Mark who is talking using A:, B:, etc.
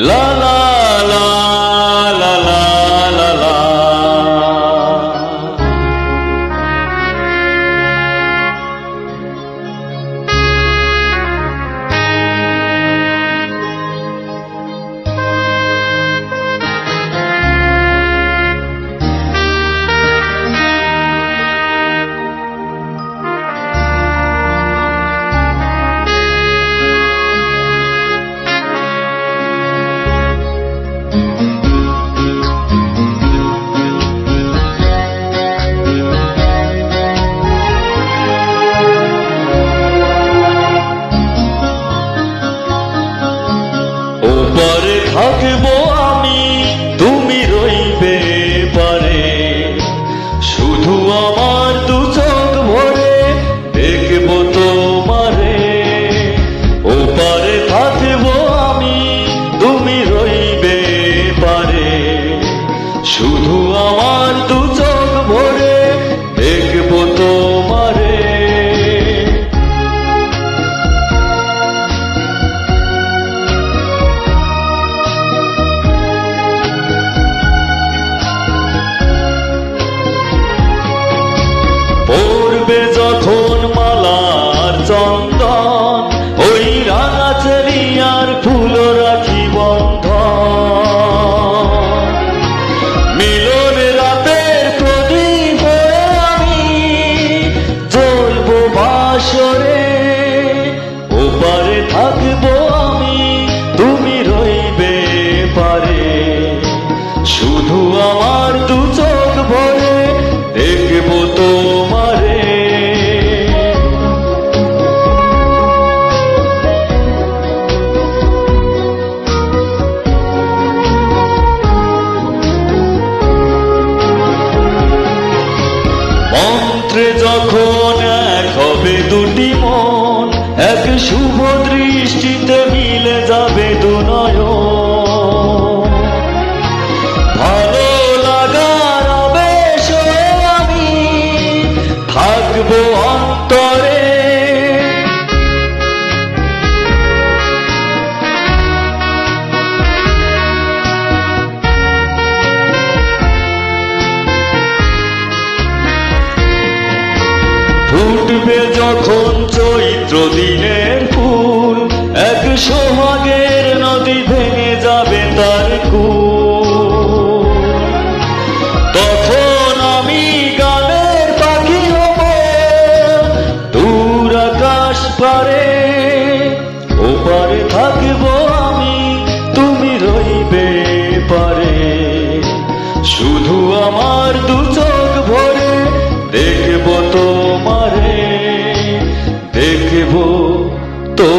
A: La la la la la la la. ওপারে থাকবো আমি, তুমি রইবে পারে, শুধু আমার দু চোখ ভরে দেখবো তোমারে। ওপারে থাকবো আমি, তুমি রইবে পারে, শুধু আমার দু চোখ ভরে দেখবো তোমারে। পড়বে যখন মালার চন্দন, ওই রাঙা চেলিয়ার ফুল রাখি বন্ধন। মিলন রাতের প্রদীপ হয়ে আমি জ্বলবো বাসরে। ওপারে থাকবো আমি, তুমি রইবে পারে, শুধু আমার দু চোখ ভরে দেখবো তোমারে। মন্ত্রে যখন এক হবে দুটি মন, এক শুভ দৃষ্টিতে মিলে যাবে দু নয়ন। ভালো লাগার আবেশে আমি থাকবো অন্তরে। ফুটবে যখন চৈত্র দিনের ফুল, এক সোহাগের নদী ভেঙে যাবে তার কূল। তখন আমি গানের পাখি হব দূর আকাশ পারে। ওপারে থাকবো আমি, তুমি রইবে পারে, শুধু আমার দু চোখ ভরে দেখবো তোমারে, দেখবো তো